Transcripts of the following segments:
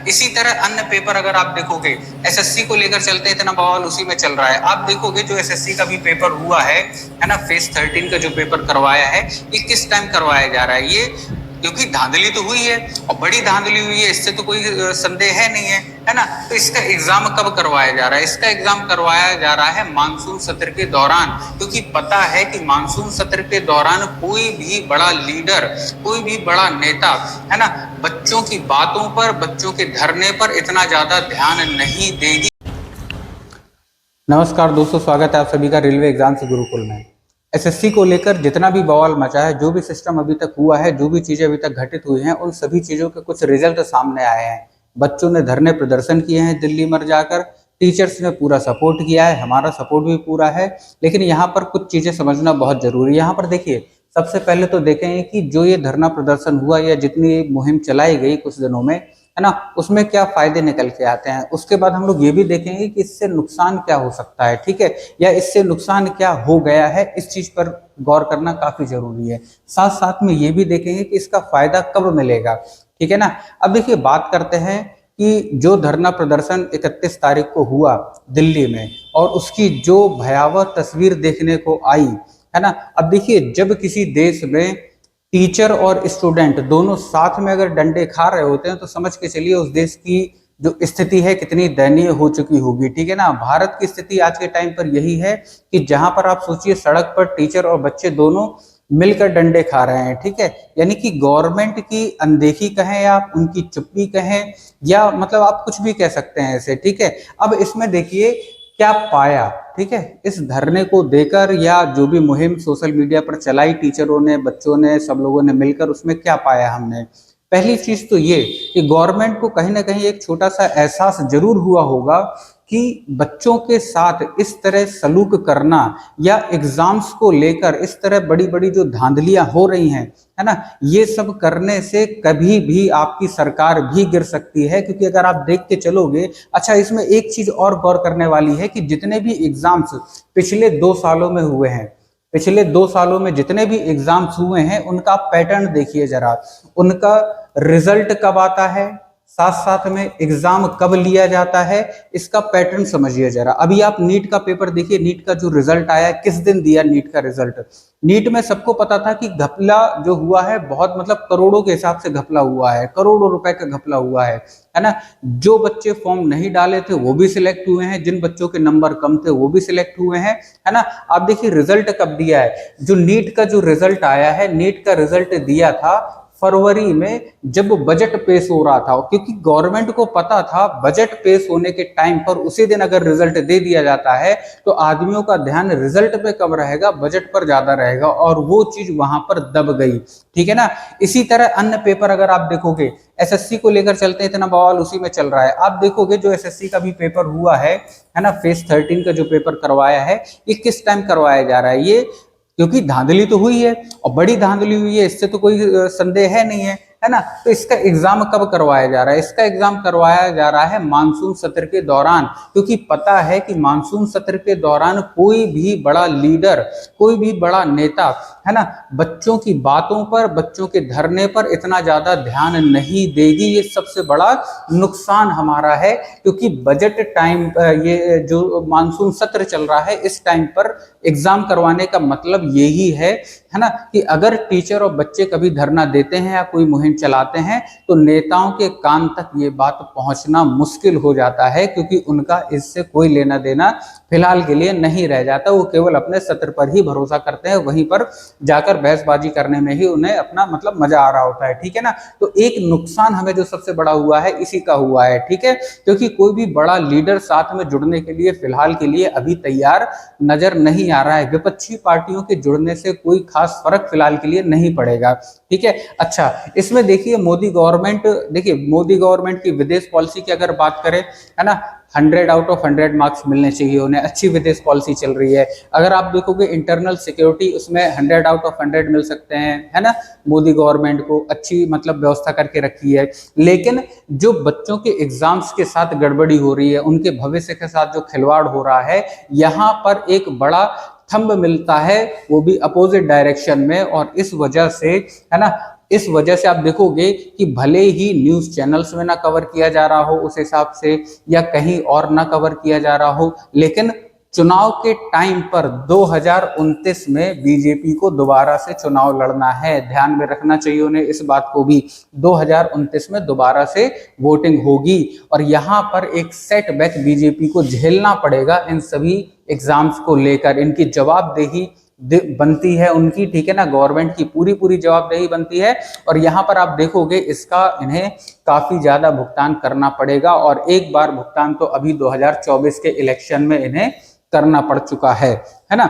इसी तरह अन्य पेपर अगर आप देखोगे, एसएससी को लेकर चलते हैं, इतना बवाल उसी में चल रहा है। आप देखोगे जो एसएससी का भी पेपर हुआ है ना, फेज 13 का जो पेपर करवाया है, ये किस टाइम करवाया जा रहा है? ये क्योंकि धांधली तो हुई है और बड़ी धांधली हुई है, इससे तो कोई संदेह है नहीं है ना। तो इसका एग्जाम कब करवाया जा रहा है? इसका एग्जाम करवाया जा रहा है मानसून सत्र के दौरान, क्योंकि पता है कि मानसून सत्र के दौरान कोई भी बड़ा लीडर, कोई भी बड़ा नेता, है ना, बच्चों की बातों पर, बच्चों के धरने पर इतना ज्यादा ध्यान नहीं देगी। नमस्कार दोस्तों, स्वागत है आप सभी का रेलवे एग्जाम से गुरुकुल में। एसएससी को लेकर जितना भी बवाल मचा है, जो भी सिस्टम अभी तक हुआ है, जो भी चीजें अभी तक घटित हुई हैं, उन सभी चीजों के कुछ रिजल्ट सामने आए हैं। बच्चों ने धरने प्रदर्शन किए हैं दिल्ली में जाकर, टीचर्स ने पूरा सपोर्ट किया है, हमारा सपोर्ट भी पूरा है। लेकिन यहाँ पर कुछ चीजें समझना बहुत जरूरी है। यहाँ पर देखिए, सबसे पहले तो देखें कि जो ये धरना प्रदर्शन हुआ या जितनी मुहिम चलाई गई कुछ दिनों में, है ना, उसमें क्या फायदे निकल के आते हैं। उसके बाद हम लोग ये भी देखेंगे कि इससे नुकसान क्या हो सकता है, ठीक है, या इससे नुकसान क्या हो गया है, इस चीज पर गौर करना काफी जरूरी है। साथ साथ में ये भी देखेंगे कि इसका फायदा कब मिलेगा, ठीक है ना। अब देखिए, बात करते हैं कि जो धरना प्रदर्शन 31 तारीख को हुआ दिल्ली में और उसकी जो भयावह तस्वीर देखने को आई, है ना। अब देखिए, जब किसी देश में टीचर और स्टूडेंट दोनों साथ में अगर डंडे खा रहे होते हैं, तो समझ के चलिए उस देश की जो स्थिति है कितनी दयनीय हो चुकी होगी, ठीक है ना। भारत की स्थिति आज के टाइम पर यही है कि जहां पर आप सोचिए सड़क पर टीचर और बच्चे दोनों मिलकर डंडे खा रहे हैं, ठीक है। यानी कि गवर्नमेंट की अनदेखी कहें या आप उनकी चुप्पी कहें, या मतलब आप कुछ भी कह सकते हैं ऐसे, ठीक है। अब इसमें देखिए क्या पाया, ठीक है, इस धरने को देकर या जो भी मुहिम सोशल मीडिया पर चलाई टीचरों ने, बच्चों ने, सब लोगों ने मिलकर, उसमें क्या पाया हमने। पहली चीज तो ये कि गवर्नमेंट को कहीं ना कहीं एक छोटा सा एहसास जरूर हुआ होगा कि बच्चों के साथ इस तरह सलूक करना या एग्जाम्स को लेकर इस तरह बड़ी बड़ी जो धांधलियां हो रही हैं, है ना, ये सब करने से कभी भी आपकी सरकार भी गिर सकती है। क्योंकि अगर आप देख के चलोगे, अच्छा, इसमें एक चीज और गौर करने वाली है कि जितने भी एग्जाम्स पिछले 2 सालों में हुए हैं, पिछले 2 सालों में जितने भी एग्जाम्स हुए हैं, उनका पैटर्न देखिए जरा, उनका रिजल्ट कब आता है, साथ साथ में एग्जाम कब लिया जाता है, इसका पैटर्न समझिए जरा। अभी आप नीट का पेपर देखिए, नीट का जो रिजल्ट आया, किस दिन दिया नीट का रिजल्ट। नीट में सबको पता था कि घपला जो हुआ है बहुत, मतलब करोड़ों के हिसाब से घपला हुआ है, करोड़ों रुपए का घपला हुआ है ना। जो बच्चे फॉर्म नहीं डाले थे वो भी सिलेक्ट हुए हैं, जिन बच्चों के नंबर कम थे वो भी सिलेक्ट हुए हैं, है ना। आप देखिए रिजल्ट कब दिया है, जो नीट का जो रिजल्ट आया है, नीट का रिजल्ट दिया था फरवरी में, जब बजट पेश हो रहा था। क्योंकि गवर्नमेंट को पता था बजट पेश होने के टाइम पर उसी दिन अगर रिजल्ट दे दिया जाता है तो आदमियों का ध्यान रिजल्ट पे कम रहेगा, बजट पर ज्यादा रहेगा, और वो चीज वहां पर दब गई, ठीक है ना। इसी तरह अन्य पेपर अगर आप देखोगे, एसएससी को लेकर चलते हैं, इतना बवाल उसी में चल रहा है। आप देखोगे जो एसएससी का भी पेपर हुआ है ना, फेज 13 का जो पेपर करवाया है, ये किस टाइम करवाया जा रहा है? ये क्योंकि धांधली तो हुई है और बड़ी धांधली हुई है, इससे तो कोई संदेह है नहीं है ना। तो इसका एग्जाम कब करवाया जा रहा है? इसका एग्जाम करवाया जा रहा है मानसून सत्र के दौरान, क्योंकि पता है कि मानसून सत्र के दौरान कोई भी बड़ा लीडर, कोई भी बड़ा नेता, है ना, बच्चों की बातों पर, बच्चों के धरने पर इतना ज्यादा ध्यान नहीं देगी। ये सबसे बड़ा नुकसान हमारा है, क्योंकि बजट टाइम, ये जो मानसून सत्र चल रहा है, इस टाइम पर एग्जाम करवाने का मतलब यही है ना, कि अगर टीचर और बच्चे कभी धरना देते हैं या कोई मुहिम चलाते हैं तो नेताओं के कान तक ये बात पहुंचना मुश्किल हो जाता है, क्योंकि उनका इससे कोई लेना देना फिलहाल के लिए नहीं रह जाता। वो केवल अपने सत्र पर ही भरोसा करते हैं, वहीं पर जाकर बहसबाजी करने में ही उन्हें अपना मतलब मजा आ रहा होता है, ठीक है ना। तो एक नुकसान हमें जो सबसे बड़ा हुआ है इसी का हुआ है, ठीक है, क्योंकि कोई भी बड़ा लीडर साथ में जुड़ने के लिए फिलहाल के लिए अभी तैयार नजर नहीं आ रहा है। विपक्षी पार्टियों के जुड़ने से कोई खास फर्क फिलहाल के लिए नहीं पड़ेगा, ठीक है। अच्छा, इसमें देखिए मोदी गवर्नमेंट, देखिए मोदी गवर्नमेंट की विदेश पॉलिसी की अगर बात करें, है ना, 100 आउट ऑफ 100 मार्क्स मिलने चाहिए उन्हें, अच्छी विदेश पॉलिसी चल रही है। अगर आप देखोगे इंटरनल सिक्योरिटी, उसमें 100 आउट ऑफ 100 मिल सकते हैं, है ना। मोदी गवर्नमेंट को अच्छी मतलब व्यवस्था करके रखी है। लेकिन जो बच्चों के एग्जाम्स के साथ गड़बड़ी हो रही है, उनके भविष्य के साथ जो खिलवाड़ हो रहा है, यहाँ पर एक बड़ा थंब मिलता है, वो भी अपोजिट डायरेक्शन में, और इस वजह से, है ना, इस वजह से आप देखोगे कि भले ही न्यूज़ चैनल्स में ना कवर किया जा रहा हो उस हिसाब से, या कहीं और ना कवर किया जा रहा हो, लेकिन चुनाव के टाइम पर 2029 में बीजेपी को दोबारा से चुनाव लड़ना है। ध्यान में रखना चाहिए उन्हें इस बात को भी, 2029 में दोबारा से वोटिंग होगी और यहाँ पर एक सेटबैक बीजेपी को झेलना पड़ेगा इन सभी एग्जाम्स को लेकर। इनकी जवाबदेही बनती है उनकी, ठीक है ना, गवर्नमेंट की पूरी पूरी जवाबदेही बनती है और यहाँ पर आप देखोगे इसका इन्हें काफी ज्यादा भुगतान करना पड़ेगा और एक बार भुगतान तो अभी 2024 के इलेक्शन में इन्हें करना पड़ चुका है ना।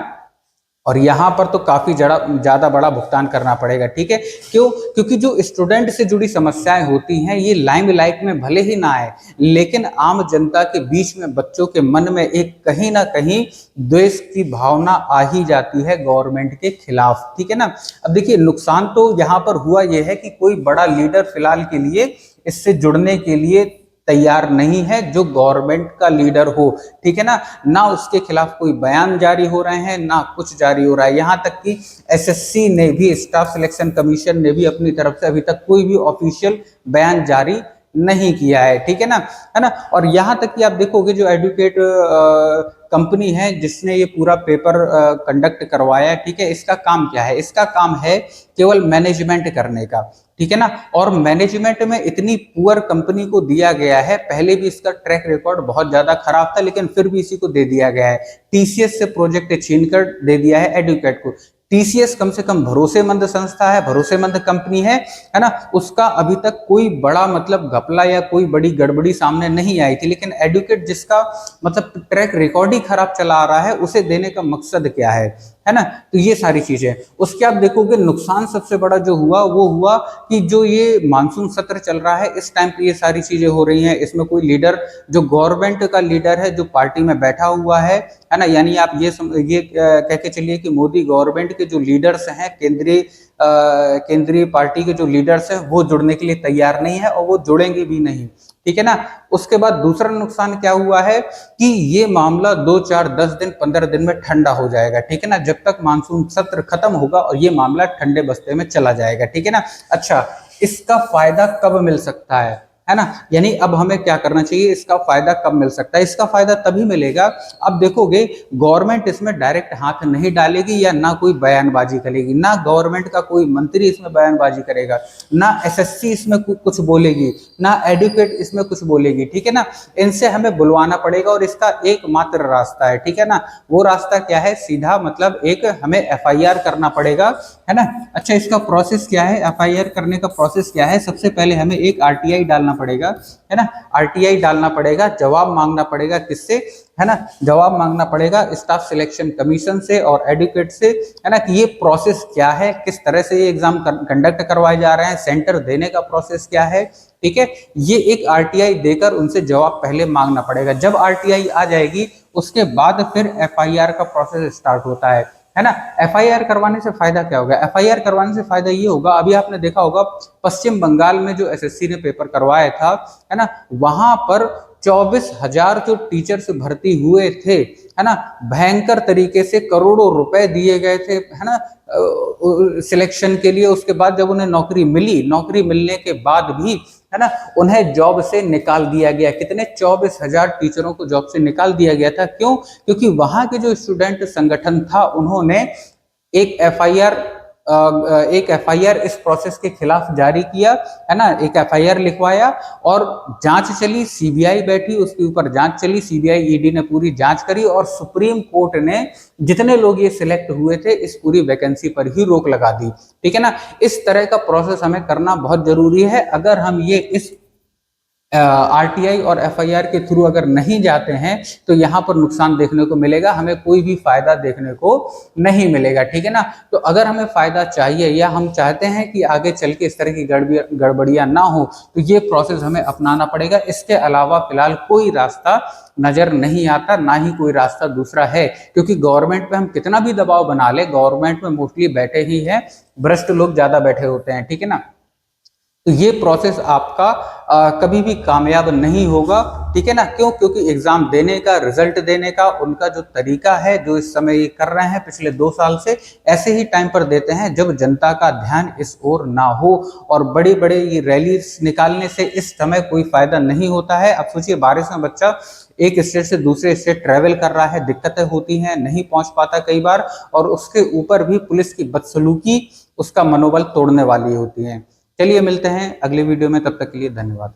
और यहाँ पर तो काफी ज्यादा बड़ा भुगतान करना पड़ेगा, ठीक है। क्यों? क्योंकि जो स्टूडेंट से जुड़ी समस्याएं होती हैं ये लाइमलाइट में भले ही ना आए, लेकिन आम जनता के बीच में बच्चों के मन में एक कहीं ना कहीं द्वेष की भावना आ ही जाती है गवर्नमेंट के खिलाफ, ठीक है ना। अब देखिए नुकसान तो यहाँ पर हुआ यह है कि कोई बड़ा लीडर फिलहाल के लिए इससे जुड़ने के लिए तैयार नहीं है जो गवर्नमेंट का लीडर हो, ठीक है ना उसके खिलाफ कोई बयान जारी हो रहे हैं ना कुछ जारी हो रहा है। यहाँ तक कि एसएससी ने भी, स्टाफ सिलेक्शन कमीशन ने भी अपनी तरफ से अभी तक कोई भी ऑफिशियल बयान जारी नहीं किया है, ठीक है ना। और यहाँ तक कि आप देखोगे जो एडुकेट कंपनी है जिसने ये पूरा पेपर कंडक्ट करवाया है, ठीक है, इसका काम क्या है? इसका काम है केवल मैनेजमेंट करने का, ठीक है ना। और मैनेजमेंट में इतनी पुअर कंपनी को दिया गया है, पहले भी इसका ट्रैक रिकॉर्ड बहुत ज्यादा खराब था लेकिन फिर भी इसी को दे दिया गया है। टीसीएस से प्रोजेक्ट छीनकर दे दिया है एडुकेट को। टीसीएस कम से कम भरोसेमंद संस्था है, भरोसेमंद कंपनी है ना। उसका अभी तक कोई बड़ा मतलब घपला या कोई बड़ी गड़बड़ी सामने नहीं आई थी, लेकिन एडुकेट जिसका मतलब ट्रैक रिकॉर्ड ही खराब चला आ रहा है उसे देने का मकसद क्या है ना। तो ये सारी चीजें, उसके आप देखोगे नुकसान सबसे बड़ा जो हुआ वो हुआ कि जो ये मानसून सत्र चल रहा है इस टाइम पे ये सारी चीजें हो रही हैं, इसमें कोई लीडर जो गवर्नमेंट का लीडर है जो पार्टी में बैठा हुआ है ना, यानी आप ये कह के चलिए कि मोदी गवर्नमेंट के जो लीडर्स हैं, केंद्रीय पार्टी के जो लीडर्स हैं वो जुड़ने के लिए तैयार नहीं है और वो जुड़ेंगे भी नहीं, ठीक है ना। उसके बाद दूसरा नुकसान क्या हुआ है कि ये मामला 2, 4, 10 दिन 15 दिन में ठंडा हो जाएगा, ठीक है ना, जब तक मानसून सत्र खत्म होगा और ये मामला ठंडे बस्ते में चला जाएगा, ठीक है ना। अच्छा, इसका फायदा कब मिल सकता है ना, यानी अब हमें क्या करना चाहिए, इसका फायदा कब मिल सकता है? इसका फायदा तभी मिलेगा, अब देखोगे गवर्नमेंट इसमें डायरेक्ट हाथ नहीं डालेगी या ना कोई बयानबाजी करेगी, ना गवर्नमेंट का कोई मंत्री इसमें बयानबाजी करेगा, ना एसएससी इसमें कुछ बोलेगी, ना एडुकेट इसमें कुछ बोलेगी, ठीक है ना। इनसे हमें बुलवाना पड़ेगा और इसका एकमात्र रास्ता है, ठीक है ना। वो रास्ता क्या है? सीधा मतलब एक हमें एफआईआर करना पड़ेगा, है ना। अच्छा, इसका प्रोसेस क्या है? एफआईआर करने का प्रोसेस क्या है? सबसे पहले हमें एक आरटीआई डालना पड़ेगा, है ना। आरटीआई डालना पड़ेगा, जवाब मांगना पड़ेगा किससे, है ना, जवाब मांगना पड़ेगा स्टाफ सिलेक्शन कमीशन से और एडुकेट से, है ना, कि ये प्रोसेस क्या है, किस तरह से ये एग्जाम कंडक्ट करवाए जा रहे हैं, सेंटर देने का प्रोसेस क्या है, ठीक है। ये एक आरटीआई देकर उनसे जवाब पहले मांगना पड़ेगा। जब आरटीआई आ जाएगी उसके बाद फिर एफआईआर का प्रोसेस स्टार्ट होता है ना। एफआईआर करवाने से फायदा क्या होगा? एफआईआर करवाने से फायदा ये होगा, अभी आपने देखा होगा पश्चिम बंगाल में जो एसएससी ने पेपर करवाया था, है ना, वहां पर 24,000 जो टीचर्स भर्ती हुए थे, है ना, भयंकर तरीके से करोड़ों रुपए दिए गए थे, है ना, सिलेक्शन के लिए। उसके बाद जब उन्हें नौकरी मिली, नौकरी मिलने के बाद भी, है ना, उन्हें जॉब से निकाल दिया गया। कितने? 24,000 टीचरों को जॉब से निकाल दिया गया था। क्यों? क्योंकि वहां के जो स्टूडेंट संगठन था उन्होंने एक एफआईआर इस प्रोसेस के खिलाफ जारी किया, है ना, एक एफआईआर लिखवाया और जांच चली, सीबीआई बैठी, उसके ऊपर जांच चली, सीबीआई ईडी ने पूरी जांच करी और सुप्रीम कोर्ट ने जितने लोग ये सिलेक्ट हुए थे इस पूरी वैकेंसी पर ही रोक लगा दी, ठीक है ना। इस तरह का प्रोसेस हमें करना बहुत जरूरी है। अगर हम ये इस आरटीआई और एफआईआर के थ्रू अगर नहीं जाते हैं तो यहाँ पर नुकसान देखने को मिलेगा, हमें कोई भी फायदा देखने को नहीं मिलेगा, ठीक है ना। तो अगर हमें फायदा चाहिए या हम चाहते हैं कि आगे चल के इस तरह की गड़बड़ियां ना हो तो ये प्रोसेस हमें अपनाना पड़ेगा। इसके अलावा फिलहाल कोई रास्ता नजर नहीं आता, ना ही कोई रास्ता दूसरा है, क्योंकि गवर्नमेंट पे हम कितना भी दबाव बना ले, गवर्नमेंट में मोस्टली बैठे ही हैं भ्रष्ट लोग, ज्यादा बैठे होते हैं, ठीक है ना। तो ये प्रोसेस आपका कभी भी कामयाब नहीं होगा, ठीक है ना। क्यों? क्योंकि एग्जाम देने का, रिजल्ट देने का उनका जो तरीका है, जो इस समय ये कर रहे हैं पिछले 2 साल से, ऐसे ही टाइम पर देते हैं जब जनता का ध्यान इस ओर ना हो। और बड़े बड़े ये रैली निकालने से इस समय कोई फायदा नहीं होता है। अब सोचिए, बारिश में बच्चा एक स्टेट से दूसरे स्टेट ट्रेवल कर रहा है, दिक्कतें होती हैं, नहीं पहुंच पाता कई बार, और उसके ऊपर भी पुलिस की बदसलूकी उसका मनोबल तोड़ने वाली होती है। चलिए मिलते हैं अगले वीडियो में, तब तक के लिए धन्यवाद।